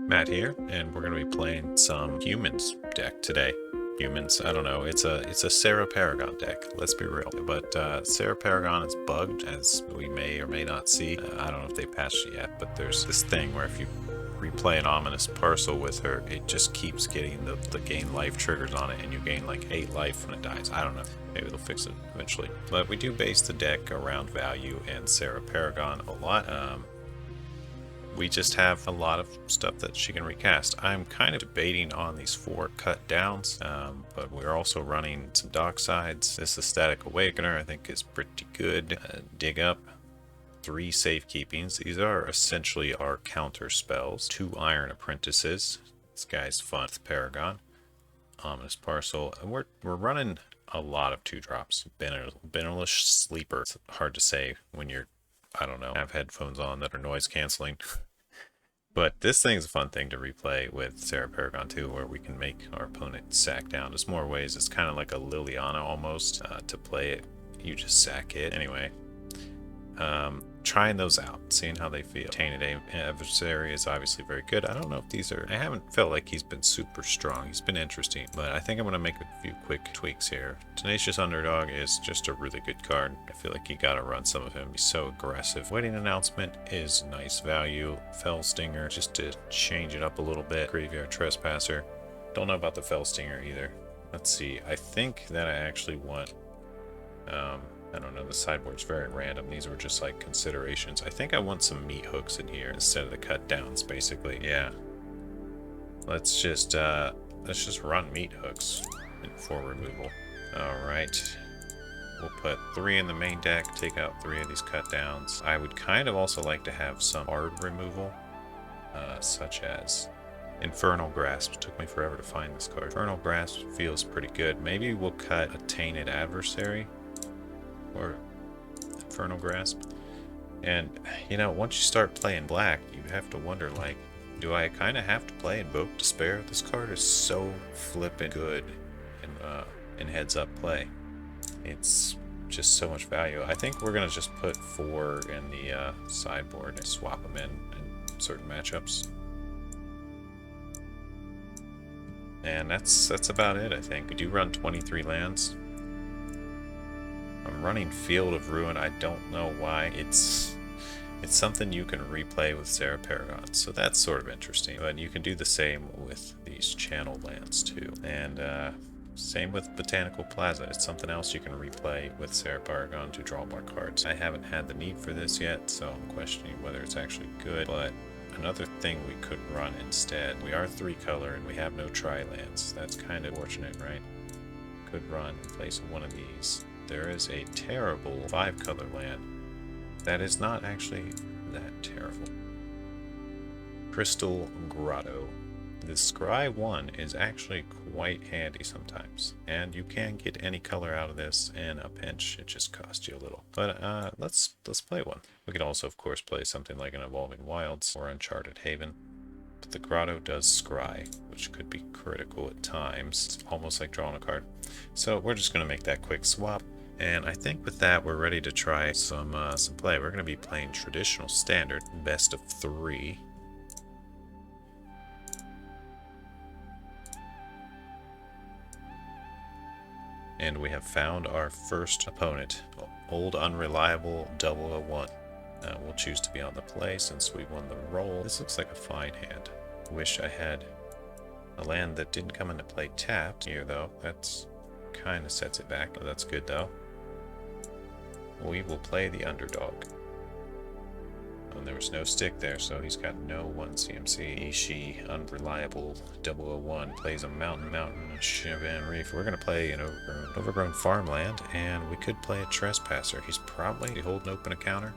Matt here, and we're going to be playing some humans deck today. Humans, I don't know. It's a Serra Paragon deck. Let's be real. But Serra Paragon is bugged, as we may or may not see. I don't know if they patched it yet, but there's this thing where if you replay an ominous parcel with her, it just keeps getting the gain life triggers on it, and you gain like 8 life when it dies. I don't know. Maybe they'll fix it eventually. But we do base the deck around value and Serra Paragon a lot. We just have a lot of stuff that she can recast. I'm kind of debating on these 4 cut downs, but we're also running some dock sides. This Static Awakener I think is pretty good. Dig Up, 3 safekeepings. These are essentially our counter spells. 2 Iron Apprentices. This guy's fun with Paragon. Ominous Parcel. And we're running a lot of 2-drops. Binnerlish Sleeper. It's hard to say when you're, I don't know, have headphones on that are noise canceling. But this thing's a fun thing to replay with Serra Paragon too, where we can make our opponent sack down. There's more ways. It's kind of like a Liliana almost to play it. You just sack it. Anyway, trying those out, seeing how they feel. Tainted Adversary is obviously very good. I don't know if these are... I haven't felt like he's been super strong. He's been interesting, but I think I'm going to make a few quick tweaks here. Tenacious Underdog is just a really good card. I feel like you got to run some of him. He's so aggressive. Wedding Announcement is nice value. Fell Stinger, just to change it up a little bit. Graveyard Trespasser. Don't know about the Fell Stinger either. Let's see. I think that I actually want... I don't know, the sideboard's very random. These were just like considerations. I think I want some meat hooks in here instead of the cut downs, basically. Yeah. Let's just run meat hooks for removal. Alright. We'll put 3 in the main deck, take out 3 of these cut downs. I would kind of also like to have some hard removal, such as Infernal Grasp. It took me forever to find this card. Infernal Grasp feels pretty good. Maybe we'll cut a Tainted Adversary. Or Infernal Grasp. And you know, once you start playing black, you have to wonder, like, do I kind of have to play Invoke Despair? This card is so flippin' good in heads up play. It's just so much value. I think we're gonna just put 4 in the sideboard and swap them in certain matchups. And that's about it. I think we do run 23 lands. I'm running Field of Ruin. I don't know why. It's something you can replay with Serra Paragon, so that's sort of interesting. But you can do the same with these channel lands too. And same with Botanical Plaza. It's something else you can replay with Serra Paragon to draw more cards. I haven't had the need for this yet, so I'm questioning whether it's actually good. But another thing we could run instead. We are 3-color and we have no tri-lands. That's kind of fortunate, right? Could run in place of one of these. There is a terrible 5-color land that is not actually that terrible. Crystal Grotto. The Scry 1 is actually quite handy sometimes, and you can get any color out of this in a pinch. It just costs you a little. But let's play one. We could also, of course, play something like an Evolving Wilds or Uncharted Haven. But the Grotto does scry, which could be critical at times. It's almost like drawing a card. So we're just going to make that quick swap. And I think with that, we're ready to try some play. We're going to be playing traditional standard, best of 3. And we have found our first opponent, Old Unreliable 001. We'll choose to be on the play since we won the roll. This looks like a fine hand. Wish I had a land that didn't come into play tapped here, though. That's kind of sets it back. That's good, though. We will play the underdog. And there was no stick there, so he's got no 1 CMC. She, Unreliable 001, plays a Mountain, Chevan Reef. We're going to play an overgrown farmland, and we could play a Trespasser. He's probably holding open a counter.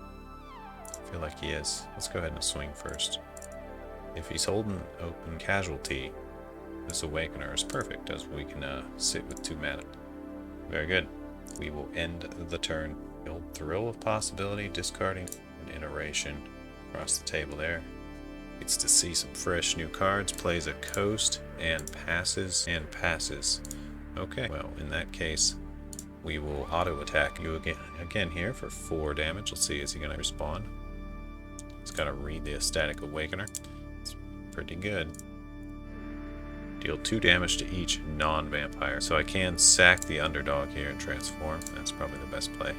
I feel like he is. Let's go ahead and swing first. If he's holding open Casualty, this Awakener is perfect, as we can sit with 2 mana. Very good. We will end the turn. The old Thrill of Possibility, discarding an iteration across the table there. Gets to see some fresh new cards, plays a Coast, and passes, Okay, well, in that case, we will auto-attack you again here for 4 damage. Let's see, is he going to respond? He's got to read the Static Awakener. It's Pretty good. Deal 2 damage to each non-vampire. So I can sack the underdog here and transform. That's probably the best play.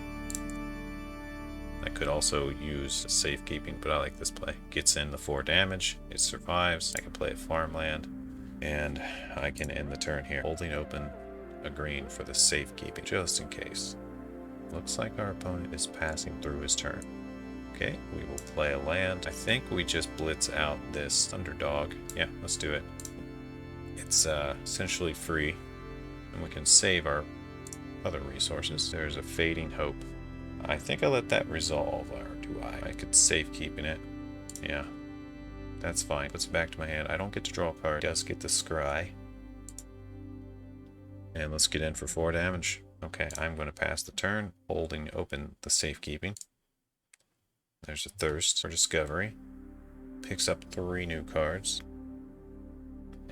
I could also use safekeeping, but I like this play. Gets in the 4 damage, it survives. I can play a farmland, and I can end the turn here, holding open a green for the safekeeping, just in case. Looks like our opponent is passing through his turn. Okay, we will play a land. I think we just blitz out this underdog. Yeah, let's do it. It's essentially free, and we can save our other resources. There's a Fading Hope. I think I let that resolve, or do I? I could safe keeping it. Yeah, that's fine. Puts it back to my hand. I don't get to draw a card. It does get the scry. And let's get in for 4 damage. Okay, I'm going to pass the turn, holding open the safekeeping. There's a Thirst for Discovery. Picks up 3 new cards.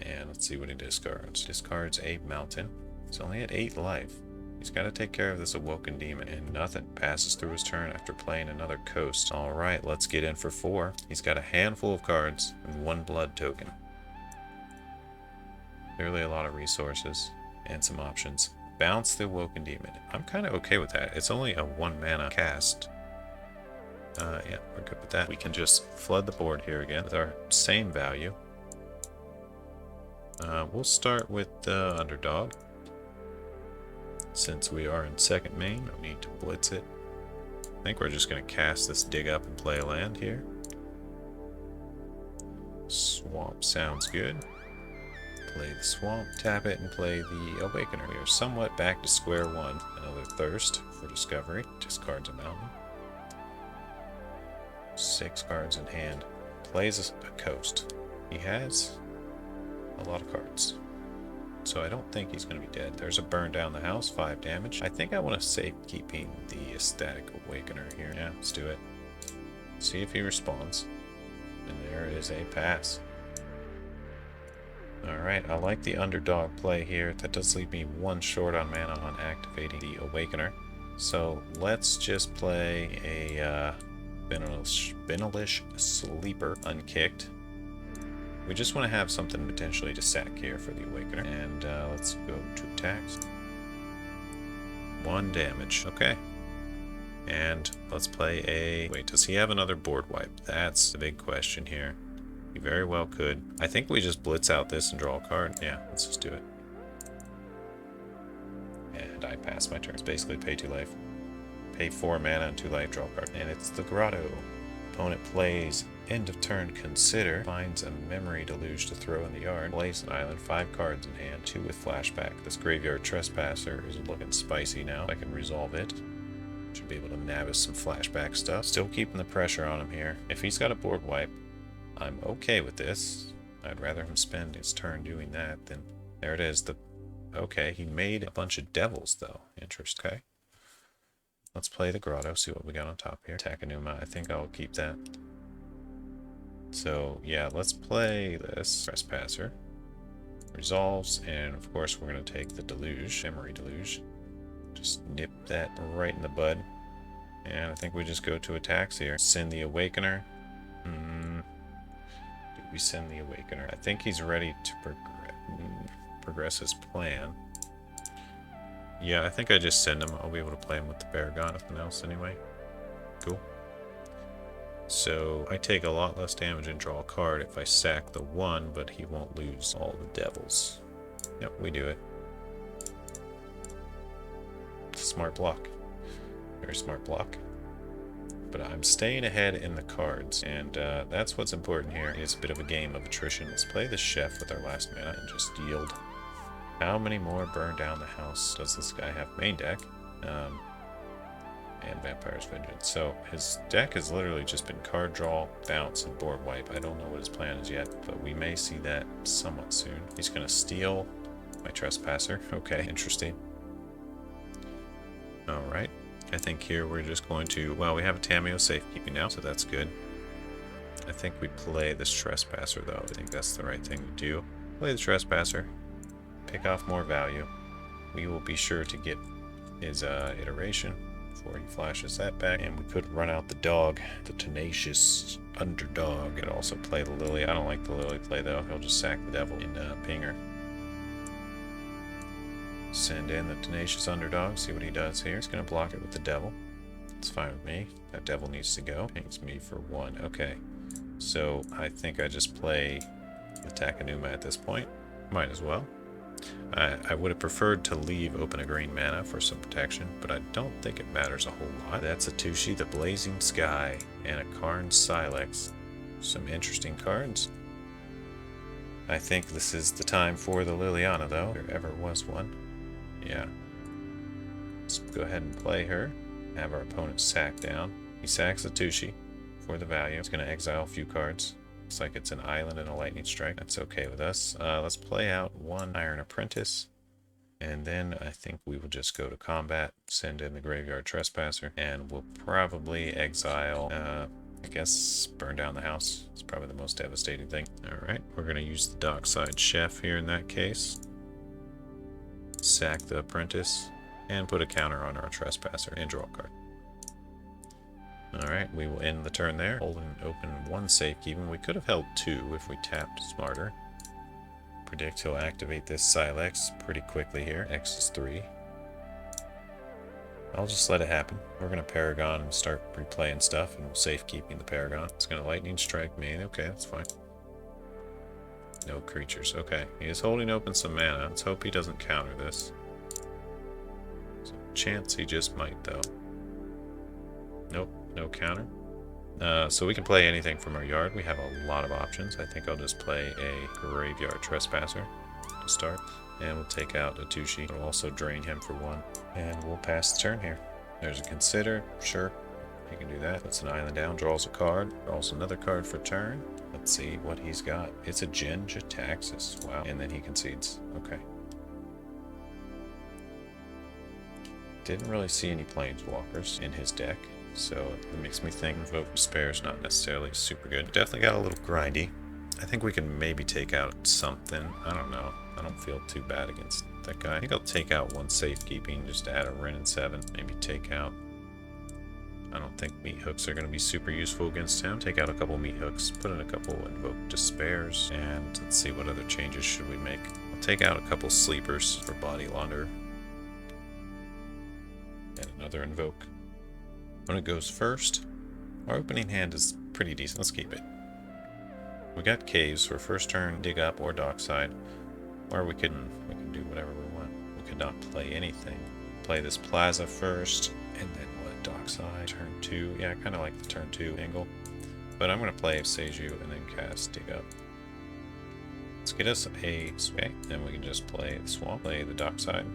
And let's see what he discards. Discards a Mountain. He's only at 8 life. He's got to take care of this Awoken Demon, and nothing. Passes through his turn after playing another Coast. Alright, let's get in for 4. He's got a handful of cards and 1 blood token. Clearly a lot of resources and some options. Bounce the Awoken Demon. I'm kind of okay with that. It's only a 1 mana cast. Yeah, we're good with that. We can just flood the board here again with our same value. We'll start with the underdog. Since we are in second main, no need to blitz it. I think we're just going to cast this Dig Up and play a land here. Swamp sounds good. Play the Swamp, tap it, and play the Awakener. We are somewhat back to square one. Another Thirst for Discovery. Discards a Mountain. 6 cards in hand. Plays a Coast. He has a lot of cards. So I don't think he's going to be dead. There's a Burn Down the House, 5 damage. I think I want to safe keeping the Ecstatic Awakener here. Yeah, let's do it. See if he responds. And there is a pass. Alright, I like the underdog play here. That does leave me 1 short on mana on activating the Awakener. So let's just play a Benelish Sleeper unkicked. We just want to have something potentially to sack here for the Awakener. And let's go to attacks. 1 damage. Okay. And let's play a... Wait, does he have another board wipe? That's the big question here. He very well could. I think we just blitz out this and draw a card. Yeah, let's just do it. And I pass my turn. It's basically pay 2 life. Pay 4 mana and 2 life, draw a card. And it's the Grotto. Opponent plays end of turn Consider, finds a Memory Deluge to throw in the yard, plays an island, 5 cards in hand, 2 with flashback. This Graveyard Trespasser is looking spicy now. I can resolve it. Should be able to nab us some flashback stuff. Still keeping the pressure on him here. If he's got a board wipe, I'm okay with this. I'd rather him spend his turn doing that than... There it is. Okay, he made a bunch of devils though. Interesting. Okay. Let's play the Grotto, see what we got on top here. Takanuma, I think I'll keep that. So, yeah, let's play this Trespasser. Resolves, and of course we're going to take the Deluge, Memory Deluge. Just nip that right in the bud. And I think we just go to attacks here. Send the Awakener. Do we send the Awakener? I think he's ready to progress his plan. Yeah, I think I just send him. I'll be able to play him with the Paragon, if nothing else anyway. Cool. So I take a lot less damage and draw a card if I sack the 1, but he won't lose all the devils. Yep, we do it. Smart block. Very smart block. But I'm staying ahead in the cards, and that's what's important here. It's a bit of a game of attrition. Let's play the Chef with our last mana and just yield. How many more Burn Down the House does this guy have? Main deck. And Vampire's Vengeance. So his deck has literally just been card draw, bounce, and board wipe. I don't know what his plan is yet, but we may see that somewhat soon. He's going to steal my Trespasser. Okay, interesting. Alright. I think here we're just going to... Well, we have a Tameo safekeeping now, so that's good. I think we play this Trespasser, though. I think that's the right thing to do. Play the Trespasser. Pick off more value. We will be sure to get his iteration. before he flashes that back. And we could run out the dog, the tenacious underdog, and also play the Lily. I don't like the Lily play though. He'll just sack the devil in Pinger. Send in the tenacious underdog, see what he does here. He's going to block it with the devil. It's fine with me. That devil needs to go. Pings me for 1. Okay. So I think I just play the Takenuma at this point. Might as well. I would have preferred to leave open a green mana for some protection, but I don't think it matters a whole lot. That's a Tushi, the Blazing Sky, and a Karn Silex. Some interesting cards. I think this is the time for the Liliana, though. If there ever was one. Yeah. Let's go ahead and play her. Have our opponent sack down. He sacks the Tushi for the value. He's going to exile a few cards. Looks like it's an island and a lightning strike. That's okay with us. Let's play out 1 Iron Apprentice. And then I think we will just go to combat, send in the Graveyard Trespasser, and we'll probably exile, I guess, burn down the house. It's probably the most devastating thing. Alright, we're going to use the Dockside Chef here in that case. Sack the Apprentice, and put a counter on our Trespasser, and draw a card. Alright, we will end the turn there. Holding open 1 safekeeping. We could have held 2 if we tapped smarter. Predict he'll activate this Silex pretty quickly here. X is 3. I'll just let it happen. We're going to Paragon and start replaying stuff, and we'll safekeeping the Paragon. It's going to Lightning Strike me. Okay, that's fine. No creatures. Okay, he is holding open some mana. Let's hope he doesn't counter this. There's a chance he just might, though. Nope, no counter. So we can play anything from our yard. We have a lot of options. I think I'll just play a Graveyard Trespasser to start. And we'll take out a Tushi. It'll also drain him for 1. And we'll pass the turn here. There's a Consider. Sure, he can do that. Puts an island down, draws a card. Draws another card for turn. Let's see what he's got. It's a Jin-Jitaxis. Wow. And then he concedes. Okay. Didn't really see any Planeswalkers in his deck. So it makes me think Invoke Despair is not necessarily super good. Definitely got a little grindy. I think we can maybe take out something. I don't know. I don't feel too bad against that guy. I think I'll take out 1 safekeeping just to add a Wrenn and 7. Maybe take out... I don't think Meat Hooks are going to be super useful against him. Take out a couple Meat Hooks, put in a couple Invoke Despairs, and let's see what other changes should we make. I'll take out a couple Sleepers for Body Launder. And another Invoke. When it goes first, our opening hand is pretty decent. Let's keep it. We got Caves for first turn, dig up or dockside, or we can do whatever we want. We could not play anything. Play this Plaza first, and then what? Dockside, turn 2. Yeah, I kind of like the turn 2 angle, but I'm going to play Seiju and then cast dig up. Let's get us a sway, then we can just play the swamp, play the dockside,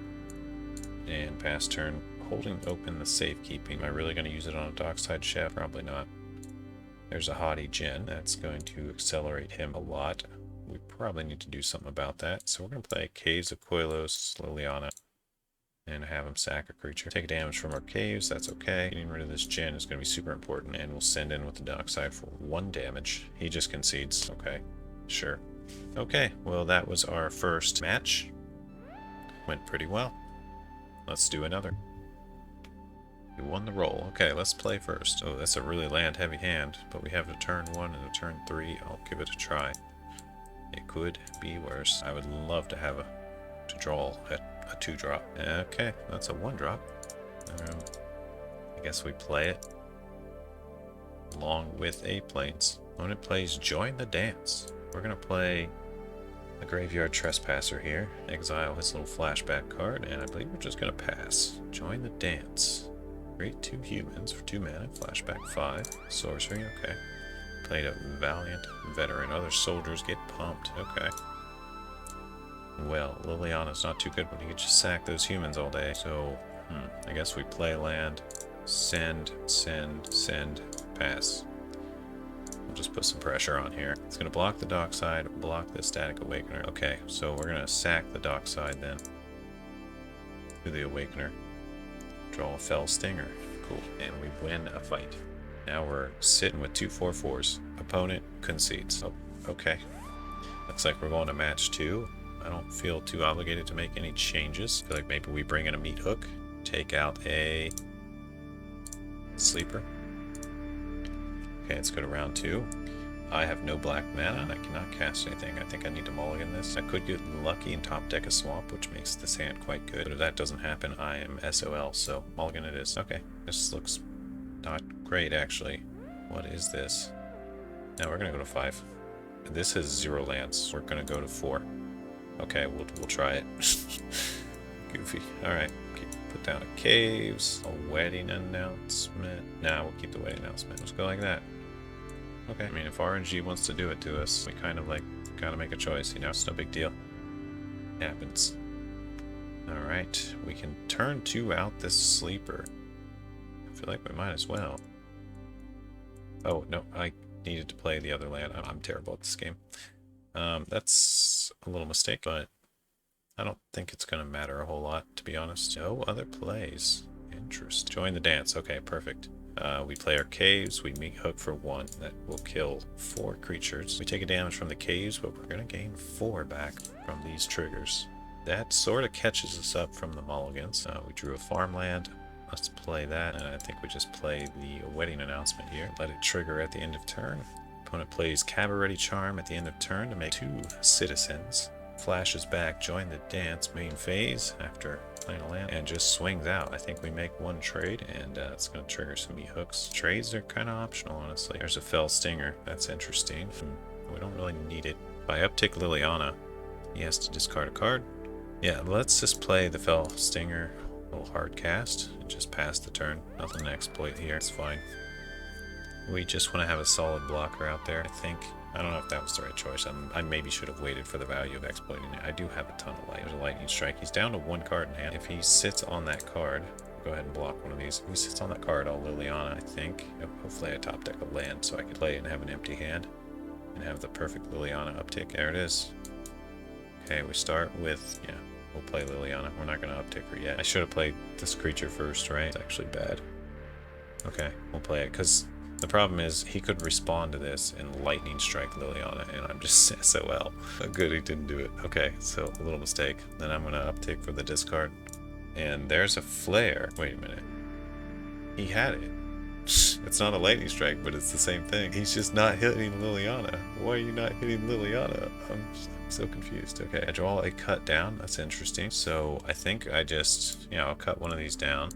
and pass turn. Holding open the safekeeping. Am I really going to use it on a Dockside Chef? Probably not. There's a Haughty Djinn. That's going to accelerate him a lot. We probably need to do something about that. So we're going to play Caves of Koilos, Liliana, and have him sack a creature. Take damage from our caves. That's okay. Getting rid of this Djinn is going to be super important. And we'll send in with the Dockside for 1 damage. He just concedes. Okay. Sure. Okay. Well, that was our first match. Went pretty well. Let's do another. We won the roll. Okay, let's play first. Oh, that's a really land-heavy hand, but we have a turn 1 and a turn 3. I'll give it a try. It could be worse. I would love to have to draw a 2-drop. Okay, that's a 1-drop. I guess we play it along with a Plains. When it plays Join the Dance, we're going to play a Graveyard Trespasser here. Exile his little flashback card, and I believe we're just going to pass. Join the Dance. Create 2 humans for 2 mana. Flashback 5. Sorcery. Okay. Played a Valiant Veteran. Other soldiers get pumped. Okay. Well, Liliana's not too good when you can just sack those humans all day. So, I guess we play land. Send, pass. We'll just put some pressure on here. It's going to block the Dockside, block the Static Awakener. Okay, so we're going to sack the Dockside then. Do the Awakener. Draw a Fell Stinger. Cool. And we win a fight. Now we're sitting with 2 4/4s. Opponent concedes. Oh, okay. Looks like we're going to match 2. I don't feel too obligated to make any changes. I feel like maybe we bring in a Meat Hook. Take out a Sleeper. Okay, let's go to round 2. I have no black mana. I cannot cast anything. I think I need to mulligan this. I could get lucky and top deck a swamp, which makes this hand quite good. But if that doesn't happen, I am SOL, so mulligan it is. Okay, this looks not great, actually. What is this? Now we're going to go to 5. This has 0 lands. We're going to go to 4. Okay, we'll try it. Goofy. Alright, put down a caves, a wedding announcement. Nah, we'll keep the wedding announcement. Let's go like that. Okay, I mean, if RNG wants to do it to us, we kind of like gotta make a choice, you know? It's no big deal. It happens. Alright, we can turn 2 out this sleeper. I feel like we might as well. Oh, no, I needed to play the other land. I'm terrible at this game. That's a little mistake, but I don't think it's gonna matter a whole lot, to be honest. No other plays. Interesting. Join the dance. Okay, perfect. We play our caves, we meet hook for 1. That will kill 4 creatures. We take a damage from the caves, but we're going to gain 4 back from these triggers. That sort of catches us up from the mulligans. We drew a farmland. Let's play that, and I think we just play the wedding announcement here. Let it trigger at the end of turn. Opponent plays Cabaret Charm at the end of turn to make 2 citizens. Flashes back, join the dance main phase after playing a land, and just swings out. I think we make 1 trade, and it's going to trigger some hooks. Trades are kind of optional, honestly. There's a Fell Stinger. That's interesting. We don't really need it. By uptick Liliana, he has to discard a card. Yeah, let's just play the Fell Stinger. A little hard cast, and just pass the turn. Nothing to exploit here. It's fine. We just want to have a solid blocker out there, I think. I don't know if that was the right choice. I maybe should have waited for the value of exploiting it. I do have a ton of light. There's a lightning strike. He's down to 1 card in hand. If he sits on that card, go ahead and block one of these. If he sits on that card, I'll Liliana, I think. Hopefully I top deck a land so I can play it and have an empty hand and have the perfect Liliana uptick. There it is. Okay, we start with, yeah, we'll play Liliana. We're not going to uptick her yet. I should have played this creature first, right? It's actually bad. Okay, we'll play it because the problem is he could respond to this and lightning strike Liliana, and I'm just SOL. Oh, good he didn't do it. Okay, so a little mistake. Then I'm gonna uptick for the discard. And there's a flare. Wait a minute. He had it. It's not a lightning strike, but it's the same thing. He's just not hitting Liliana. Why are you not hitting Liliana? I'm so confused. Okay, I draw a cut down. That's interesting. So I think I just, you know, I'll cut one of these down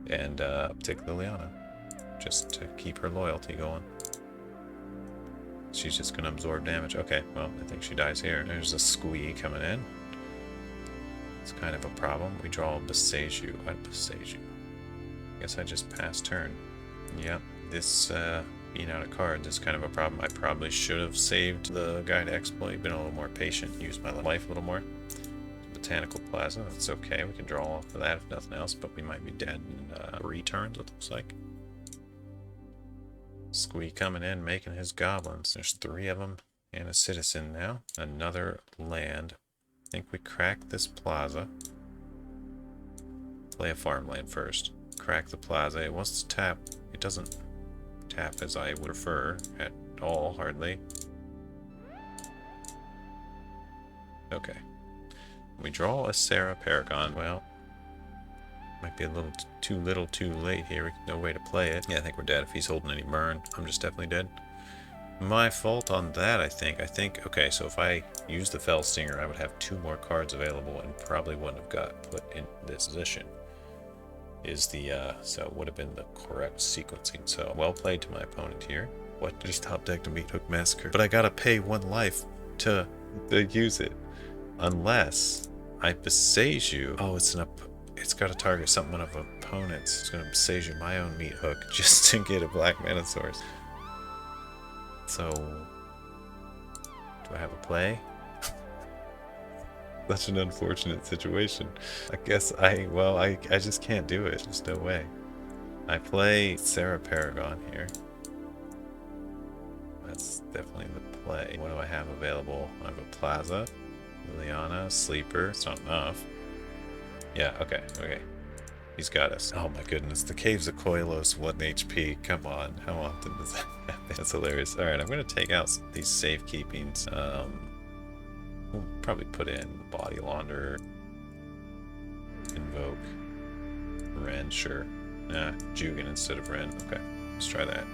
and uptick Liliana, just to keep her loyalty going. She's just gonna absorb damage. Okay, well, I think she dies here. There's a squee coming in. It's kind of a problem. We draw a Boseiju. What Boseiju? Guess I just passed turn. Yep, this being out of cards is kind of a problem. I probably should have saved the guy to exploit, been a little more patient, used my life a little more. Botanical Plaza, that's okay. We can draw off of that if nothing else, but we might be dead in 3 turns, it looks like. Squee coming in, making his goblins. There's 3 of them and a citizen now. Another land. I think we crack this plaza. Play a farmland first. Crack the plaza. It wants to tap. It doesn't tap as I would prefer at all, hardly. Okay. We draw a Serra Paragon. Well, might be a little too late here. No way to play it. Yeah, I think we're dead. If he's holding any burn, I'm just definitely dead. My fault on that, I think. Okay, so if I use the Fell Stinger, I would have 2 more cards available and probably wouldn't have got put in this position. So it would have been the correct sequencing. So well played to my opponent here. What? Just top deck to meet Hook Massacre. But I gotta pay 1 life to use it. Unless I Boseiju. Oh, it's got to target something of opponents. It's going to Boseiju my own meat hook just to get a black mana source. So, do I have a play? Such an unfortunate situation. I guess I just can't do it. There's no way. I play Serra Paragon here. That's definitely the play. What do I have available? I have a Plaza, Liliana, Sleeper. It's not enough. Yeah, okay. He's got us. Oh my goodness, the Caves of Koilos, 1 HP. Come on, how often does that happen? That's hilarious. Alright, I'm going to take out these safekeepings. We'll probably put in Body Launderer, Invoke, Ren, sure. Nah, Jugan instead of Ren. Okay, let's try that.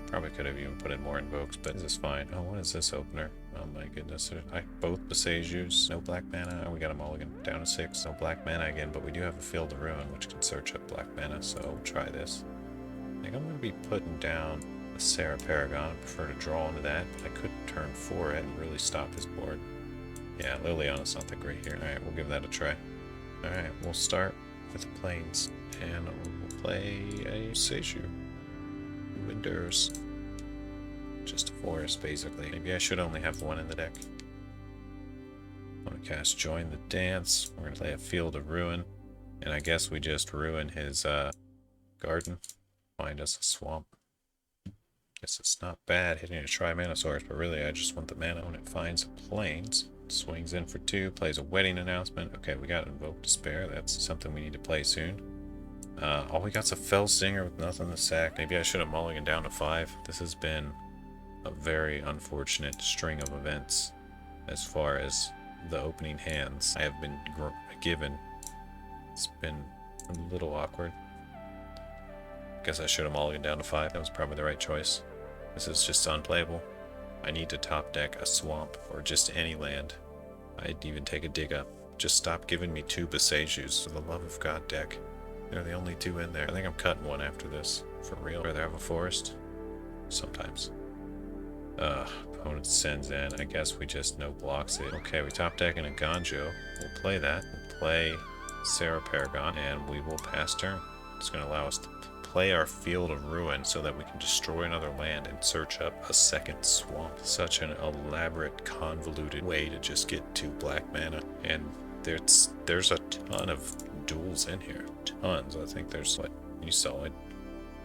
Probably could have even put in more invokes, but this is fine. Oh, what is this opener? Oh my goodness. Both Besejus, no black mana. Oh, we got a mulligan. Down to 6. No black mana again, but we do have a Field of Ruin, which can search up black mana, so we'll try this. I think I'm going to be putting down a Serra Paragon. I prefer to draw into that, but I could turn 4 it and really stop his board. Yeah, Liliana's not that great here. Alright, we'll give that a try. Alright, we'll start with the plains, and we'll play a Seiju. Winters. Just a forest, basically. Maybe I should only have one in the deck. I'm gonna cast Join the Dance. We're gonna play a Field of Ruin. And I guess we just ruin his garden. Find us a swamp. Guess it's not bad hitting a Tri-Mana-Source, but really I just want the mana when it finds plains. Swings in for 2, plays a Wedding Announcement. Okay, we got Invoke Despair. That's something we need to play soon. All we got's a Fell Stinger with nothing to sack. Maybe I should have mulliganed down to 5. This has been a very unfortunate string of events as far as the opening hands I have been given. It's been a little awkward. Guess I should have mulliganed down to 5. That was probably the right choice. This is just unplayable. I need to top deck a swamp or just any land. I'd even take a dig up. Just stop giving me 2 Besejus, for the love of God, deck. They're the only 2 in there. I think I'm cutting one after this. For real. I'd rather have a forest. Sometimes. Opponent sends in. I guess we just no blocks it. Okay, we top deck in a Ganjo. We'll play that. We'll play Serra Paragon, and we will pass turn. It's going to allow us to play our Field of Ruin so that we can destroy another land and search up a second swamp. Such an elaborate, convoluted way to just get 2 black mana. And there's a ton of duels in here. Tons. I think there's, what, you saw it,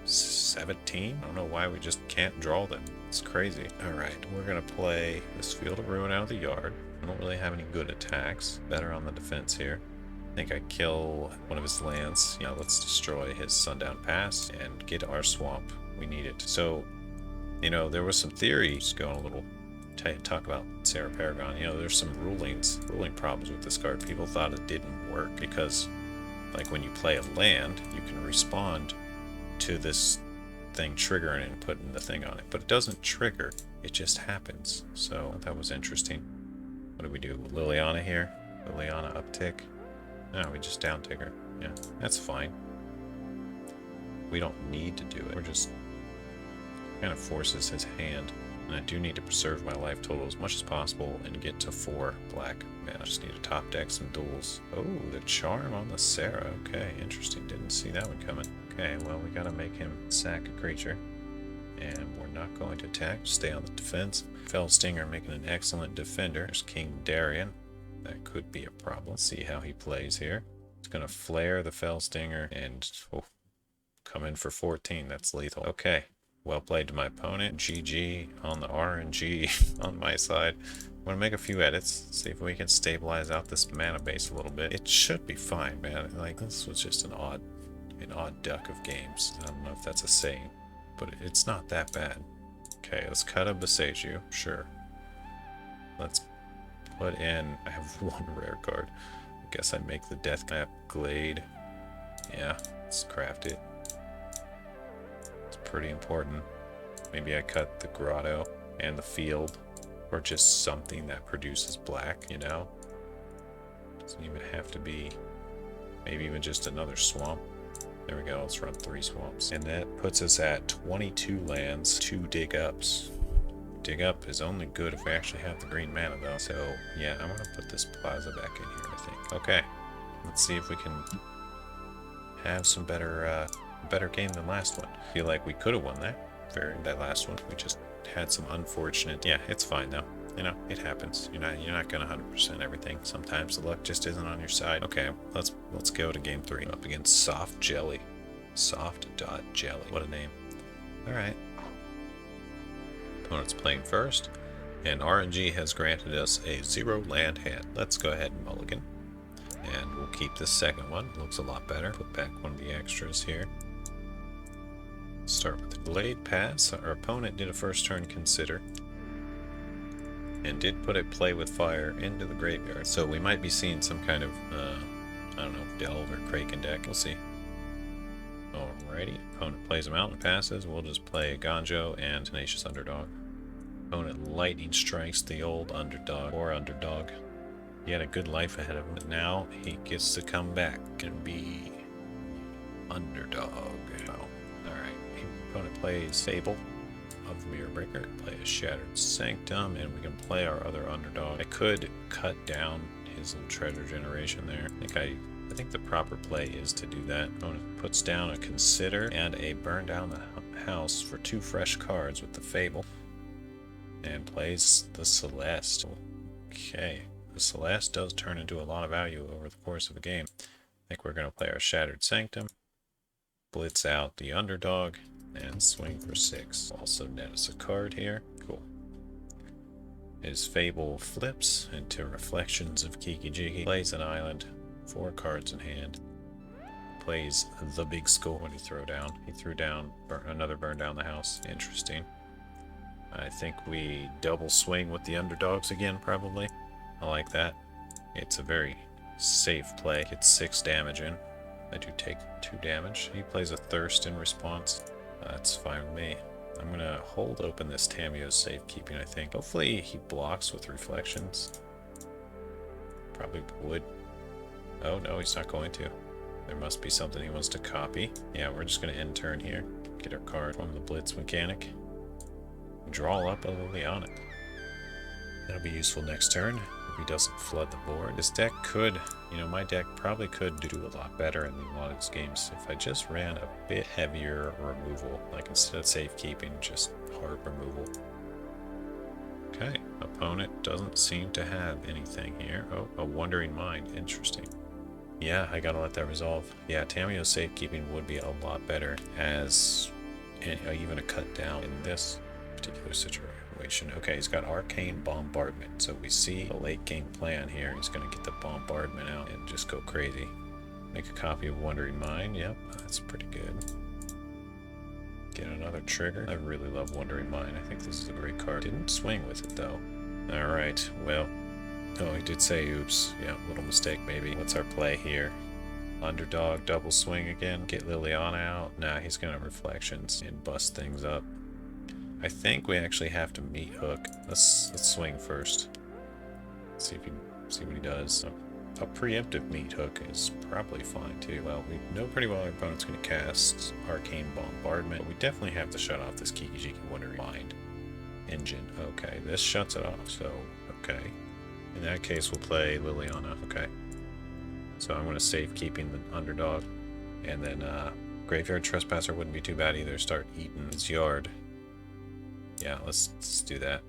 17? I don't know why we just can't draw them. It's crazy. Alright, we're going to play this Field of Ruin out of the yard. I don't really have any good attacks. Better on the defense here. I think I kill one of his lands. Yeah, let's destroy his Sundown Pass and get our swamp. We need it. So, you know, there was some theories going a little... talk about Serra Paragon. You know, there's some ruling problems with this card. People thought it didn't work because, like, when you play a land, you can respond to this thing triggering and putting the thing on it, but it doesn't trigger, it just happens. So that was interesting. What do we do? Liliana here. Liliana uptick. No, we just downtick her. Yeah, that's fine. We don't need to do it. We're just kind of forces his hand. And I do need to preserve my life total as much as possible and get to 4 black. Man, I just need to top deck some duels. Oh, the charm on the Serra. Okay, interesting. Didn't see that one coming. Okay, well, we gotta make him sack a creature. And we're not going to attack. Stay on the defense. Fell Stinger making an excellent defender. There's King Darien. That could be a problem. Let's see how he plays here. He's gonna flare the Fell Stinger and come in for 14. That's lethal. Okay. Well played to my opponent. GG on the RNG on my side. I'm going to make a few edits, see if we can stabilize out this mana base a little bit. It should be fine, man. Like, this was just an odd duck of games. I don't know if that's a saying, but it's not that bad. Okay, let's cut a Beseju. Sure. Let's put in... I have 1 rare card. I guess I make the Deathclap Glade. Yeah, let's craft it. Pretty important. Maybe I cut the grotto and the field, or just something that produces black, you know? Doesn't even have to be, maybe even just another swamp. There we go, let's run 3 swamps. And that puts us at 22 lands, 2 dig ups. Dig up is only good if we actually have the green mana though. So yeah, I'm gonna put this plaza back in here, I think. Okay, let's see if we can have some better game than last one. I feel like we could have won that last one. We just had some unfortunate... Yeah, it's fine though. You know, it happens. You're not gonna 100% everything. Sometimes the luck just isn't on your side. Okay, let's go to game 3 up against Soft Jelly. Soft.Jelly. What a name. Alright. Opponent's playing first, and RNG has granted us a 0 land hand. Let's go ahead and mulligan. And we'll keep the second one. Looks a lot better. Put back one of the extras here. Start with the Glade Pass. Our opponent did a first turn consider and did put a Play with Fire into the graveyard. So we might be seeing some kind of I don't know, Delve or Kraken deck. We'll see. Alrighty. Opponent plays a mountain, passes. We'll just play Ganjo and Tenacious Underdog. Opponent lightning strikes the old underdog or underdog. He had a good life ahead of him, but now he gets to come back and be underdog. Oh, alright. Opponent plays Fable of Mirror Breaker, play a Shattered Sanctum, and we can play our other underdog. I could cut down his little treasure generation there. I think the proper play is to do that. Opponent puts down a Consider and a Burn Down the House for 2 fresh cards with the Fable. And plays the Celeste. Okay. The Celeste does turn into a lot of value over the course of the game. I think we're going to play our Shattered Sanctum. Blitz out the underdog. And swing for 6. Also net us a card here. Cool. His Fable flips into Reflections of Kiki Jiki. Plays an island. 4 cards in hand. Plays the big skull when he throw down. He threw down another Burn Down the House. Interesting. I think we double swing with the underdogs again, probably. I like that. It's a very safe play. Gets 6 damage in. I do take 2 damage. He plays a Thirst in response. That's fine with me. I'm going to hold open this Tamio's safekeeping, I think. Hopefully he blocks with Reflections. Probably would. Oh, no, he's not going to. There must be something he wants to copy. Yeah, we're just going to end turn here. Get our card from the Blitz mechanic. Draw up a Liliana. That'll be useful next turn if he doesn't flood the board. This deck could, my deck probably could do a lot better in a lot of these games if I just ran a bit heavier removal. Like instead of safekeeping, just hard removal. Okay, opponent doesn't seem to have anything here. Oh, a Wandering Mind. Interesting. Yeah, I gotta let that resolve. Yeah, Tamio's safekeeping would be a lot better as even a cut down in this particular situation. Okay, he's got Arcane Bombardment, so we see a late game plan here. He's gonna get the Bombardment out and just go crazy. Make a copy of Wandering Mind. Yep, that's pretty good. Get another trigger. I really love Wandering Mind. I think this is a great card. Didn't swing with it though. Alright, well. Oh, he did say oops. Yeah, little mistake maybe. What's our play here? Underdog, double swing again. Get Liliana out. Nah, he's gonna Reflections and bust things up. I think we actually have to meet Hook. Let's swing first. See what he does. A preemptive meet Hook is probably fine too. Well, we know pretty well our opponent's going to cast Arcane Bombardment, but we definitely have to shut off this Kiki Jiki Wandering Mind engine. Okay, this shuts it off, so okay. In that case, we'll play Liliana. Okay. So I'm going to save keeping the underdog, and then Graveyard Trespasser wouldn't be too bad either. Start eating his yard. Yeah, let's do that.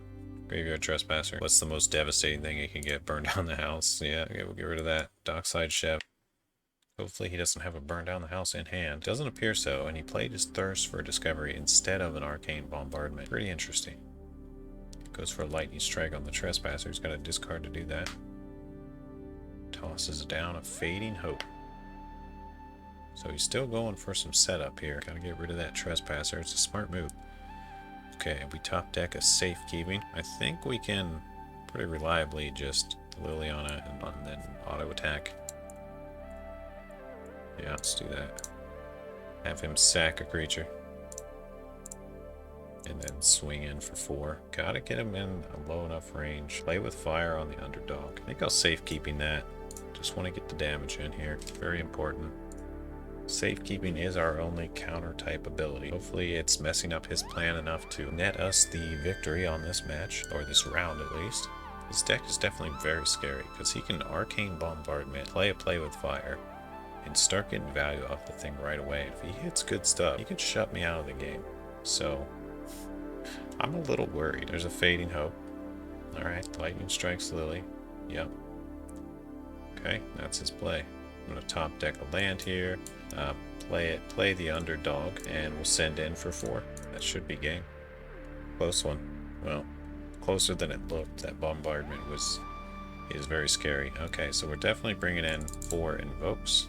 Graveyard Trespasser. What's the most devastating thing he can get? Burn down the house. Yeah, okay, we'll get rid of that. Dockside Chef. Hopefully he doesn't have a Burn Down the House in hand. Doesn't appear so, and he played his Thirst for Discovery instead of an Arcane Bombardment. Pretty interesting. Goes for a Lightning Strike on the Trespasser. He's got a discard to do that. Tosses down a Fading Hope. So he's still going for some setup here. Gotta get rid of that Trespasser. It's a smart move. Okay, we top deck a Safekeeping. I think we can pretty reliably just Liliana and then auto attack. Yeah, let's do that. Have him sack a creature. And then swing in for 4. Gotta get him in a low enough range. Play with fire on the underdog. I think I'll safekeeping that. Just want to get the damage in here. Very important. Safekeeping is our only counter type ability. Hopefully it's messing up his plan enough to net us the victory on this match, or this round at least. This deck is definitely very scary because he can Arcane Bombardment, play with fire, and start getting value off the thing right away. If he hits good stuff, he can shut me out of the game. So I'm a little worried. There's a Fading Hope. Alright, Lightning Strikes Lily. Yep. Okay, that's his play. I'm going to top deck a land here, play the underdog, and we'll send in for 4. That should be game. Close one. Well, closer than it looked. That bombardment is very scary. Okay, so we're definitely bringing in 4 invokes.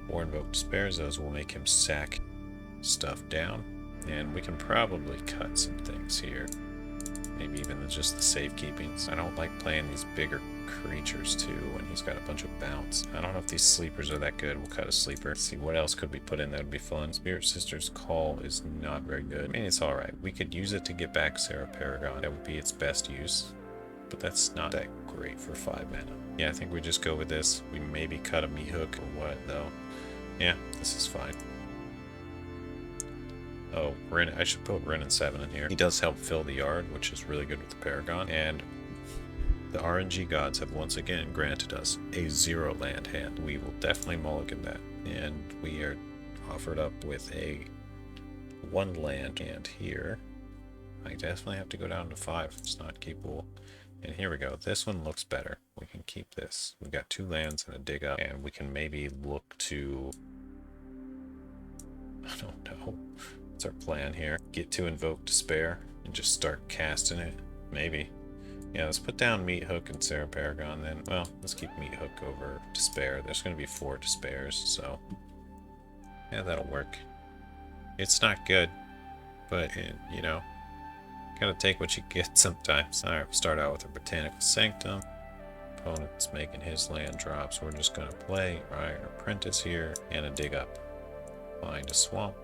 4 invoked despairs. Those will make him sack stuff down, and we can probably cut some things here. Maybe even just the safekeepings. I don't like playing these bigger creatures too, and he's got a bunch of bounce. I don't know if these sleepers are that good. We'll cut a sleeper. Let's see what else could we put in that would be fun. Spirit Sister's Call is not very good. I mean, it's alright. We could use it to get back Serra Paragon. That would be its best use, but that's not that great for 5 mana. Yeah, I think we just go with this. We maybe cut a meat hook or what though. Yeah, this is fine. Oh, I should put Ren and 7 in here. He does help fill the yard, which is really good with the Paragon. And the RNG gods have once again granted us a 0 land hand. We will definitely mulligan that. And we are offered up with a 1 land hand here. I definitely have to go down to 5. It's not capable. And here we go. This one looks better. We can keep this. We've got 2 lands and a dig up. And we can maybe look to... I don't know. What's our plan here? Get to Invoke Despair and just start casting it? Maybe. Yeah, let's put down Meat Hook and Serra Paragon then. Well, let's keep Meat Hook over Despair. There's going to be 4 Despairs, so... yeah, that'll work. It's not good, but, you know, gotta take what you get sometimes. Alright, we'll start out with a Botanical Sanctum. Opponent's making his land drops. We're just gonna play Iron Apprentice here and a dig up. Find a swamp.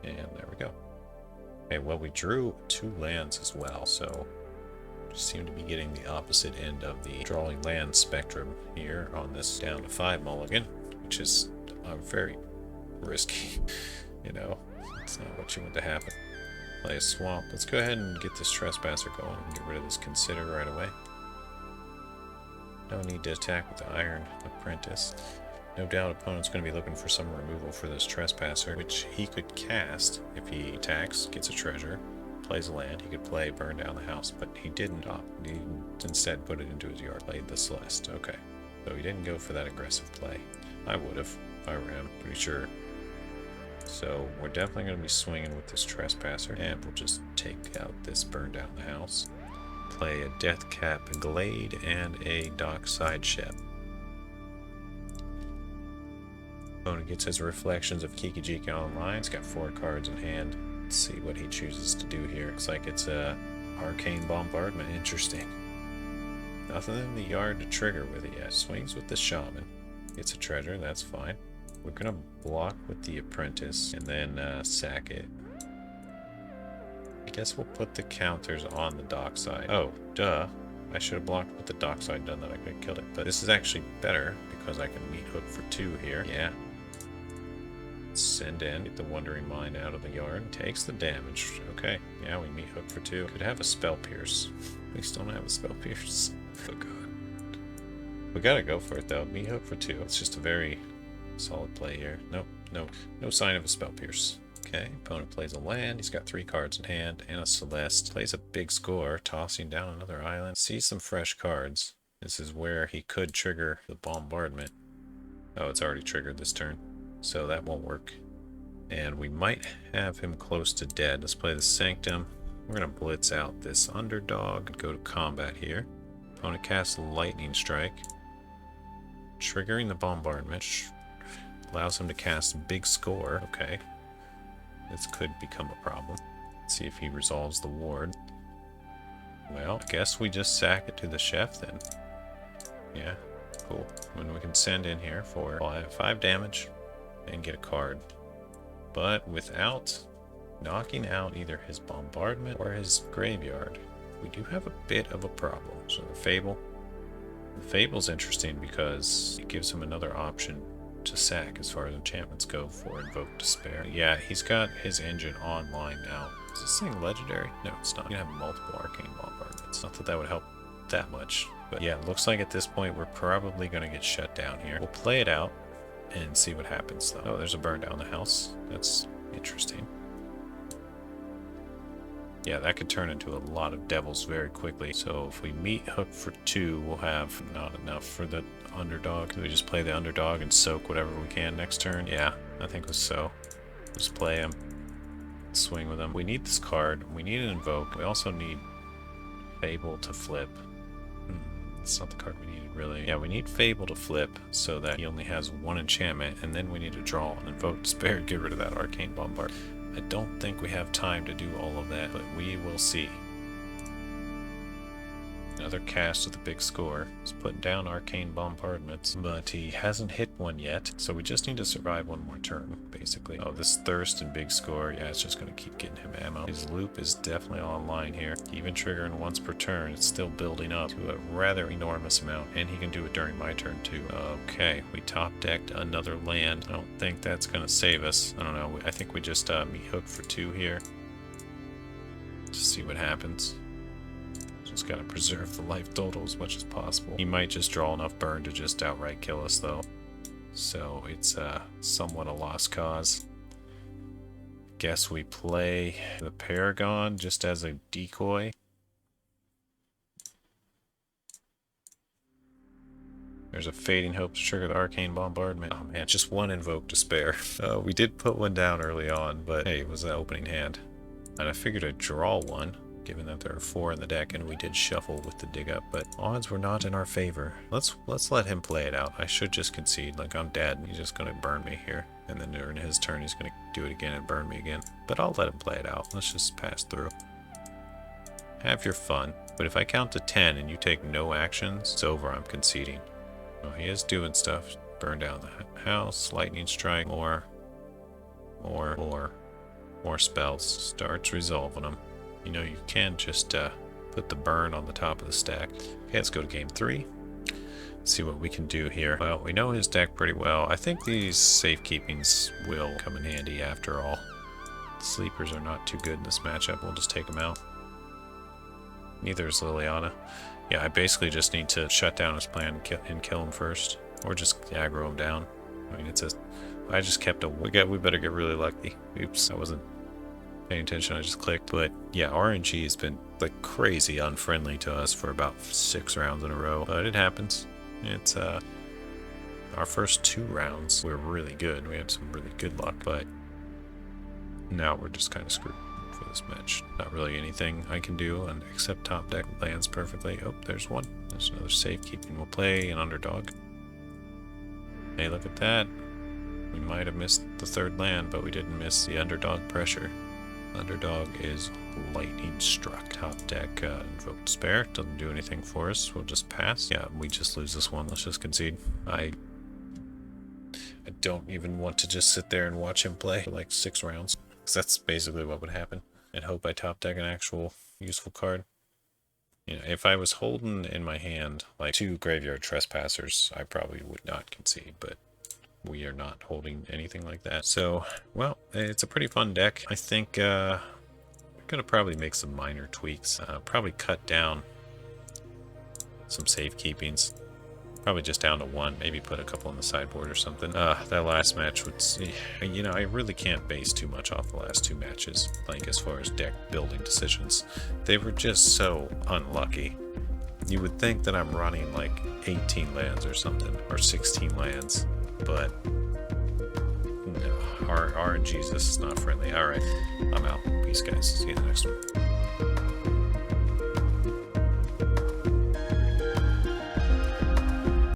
And there we go. Okay, well, we drew 2 lands as well, so we seem to be getting the opposite end of the drawing land spectrum here on this down to 5 mulligan, which is very risky. You know, it's not what you want to happen. Play a swamp. Let's go ahead and get this Trespasser going and get rid of this Consider right away. No need to attack with the Iron Apprentice. No doubt opponent's going to be looking for some removal for this Trespasser, which he could cast if he attacks, gets a treasure, plays a land. He could play Burn Down the House, but he didn't opt. He instead put it into his yard. Played the Celeste. Okay. So he didn't go for that aggressive play. I would have if I were him, pretty sure. So we're definitely going to be swinging with this Trespasser, and we'll just take out this Burn Down the House. Play a Deathcap Glade and a Dockside Shep. Opponent gets his Reflections of Kiki-Jiki online. He's got 4 cards in hand. Let's see what he chooses to do here. Looks like it's a Arcane Bombardment. Interesting. Nothing in the yard to trigger with it yet. Swings with the Shaman. Gets a treasure, that's fine. We're gonna block with the Apprentice and then sack it. I guess we'll put the counters on the Dockside. Oh, duh. I should have blocked with the Dockside, done that. I could have killed it. But this is actually better because I can Meat Hook for 2 here. Yeah. Send in, get the Wandering Mind out of the yard. Takes the damage. Okay. Yeah, we Meat Hook for 2. Could have a Spell Pierce. We still don't have a Spell Pierce. Oh god. We gotta go for it though. Meat Hook for 2. It's just a very solid play here. Nope. No sign of a Spell Pierce. Okay, opponent plays a land. He's got 3 cards in hand and a Celeste. Plays a big score, tossing down another island. Sees some fresh cards. This is where he could trigger the Bombardment. Oh, it's already triggered this turn, so that won't work. And we might have him close to dead. Let's play the Sanctum. We're going to blitz out this Underdog and go to combat here. Opponent casts Lightning Strike, triggering the Bombardment. Allows him to cast a big score. Okay. This could become a problem. Let's see if he resolves the ward. Well, I guess we just sack it to the chef then. Yeah, cool. When we can send in here for 5 damage and get a card. But without knocking out either his Bombardment or his graveyard, we do have a bit of a problem. So the Fable. The Fable's interesting because it gives him another option to sack as far as enchantments go for Invoke Despair. Yeah, he's got his engine online now. Is this thing legendary? No, it's not. You can have multiple Arcane Bombardments. Not that that would help that much. But yeah, it looks like at this point we're probably going to get shut down here. We'll play it out and see what happens though. Oh, there's a Burn Down the House. That's interesting. Yeah, that could turn into a lot of devils very quickly. So if we Meat Hook for 2, we'll have not enough for the Underdog. Do we just play the Underdog and soak whatever we can next turn? Yeah, I think so. Just play him. Swing with him. We need this card. We need an Invoke. We also need Fable to flip. That's not the card we needed, really. Yeah, we need Fable to flip so that he only has 1 enchantment, and then we need to draw an Invoke Despair and get rid of that Arcane Bombard. I don't think we have time to do all of that, but we will see. Another cast with a big score. He's putting down arcane bombardments, but he hasn't hit one yet. So we just need to survive one more turn, basically. Oh, this thirst and big score. Yeah, it's just going to keep getting him ammo. His loop is definitely online here. Even triggering once per turn, it's still building up to a rather enormous amount. And he can do it during my turn too. Okay, we top decked another land. I don't think that's going to save us. I don't know. I think we just me hook for 2 here. Just see what happens. Just gotta preserve the life total as much as possible. He might just draw enough burn to just outright kill us though. So it's somewhat a lost cause. Guess we play the Paragon just as a decoy. There's a Fading Hope to trigger the Arcane Bombardment. Oh man, just one Invoke to spare. We did put one down early on, but hey, it was an opening hand. And I figured I'd draw one, given that there are 4 in the deck, and we did shuffle with the dig up, but odds were not in our favor. Let's let him play it out. I should just concede, like I'm dead, and he's just gonna burn me here. And then during his turn, he's gonna do it again and burn me again. But I'll let him play it out. Let's just pass through. Have your fun. But if I count to 10 and you take no actions, it's over, I'm conceding. Oh, he is doing stuff. Burn down the house, lightning strike, more spells. Starts resolving them. You know, you can just put the burn on the top of the stack. Okay, let's go to game 3. See what we can do here. Well, we know his deck pretty well. I think these safekeepings will come in handy after all. Sleepers are not too good in this matchup. We'll just take them out. Neither is Liliana. Yeah, I basically just need to shut down his plan and kill him first. Or just aggro him down. I mean, I just kept a... We better get really lucky. Oops, I wasn't paying attention, I just clicked. But yeah, RNG has been like crazy unfriendly to us for about 6 rounds in a row. But it happens. It's our first 2 rounds were really good. We had some really good luck, but now we're just kind of screwed for this match. Not really anything I can do except top deck lands perfectly. Oh, there's one. There's another safekeeping. We'll play an underdog. Hey, look at that. We might have missed the 3rd land, but we didn't miss the underdog pressure. Underdog is lightning struck. Top deck Invoke Despair. Doesn't do anything for us. We'll just pass. Yeah, we just lose this one. Let's just concede. I don't even want to just sit there and watch him play for like 6 rounds. Because that's basically what would happen. And hope I top deck an actual useful card. You know, if I was holding in my hand like 2 Graveyard Trespassers, I probably would not concede, but we are not holding anything like that. So, well, it's a pretty fun deck. I think we're gonna probably make some minor tweaks. Probably cut down some safekeepings. Probably just down to 1. Maybe put a couple on the sideboard or something. That last match would, you know, I really can't base too much off the last 2 matches. Like as far as deck building decisions, they were just so unlucky. You would think that I'm running like 18 lands or something, or 16 lands. But no, RNG's, this is not friendly. Alright, I'm out. Peace, guys. See you in the next one.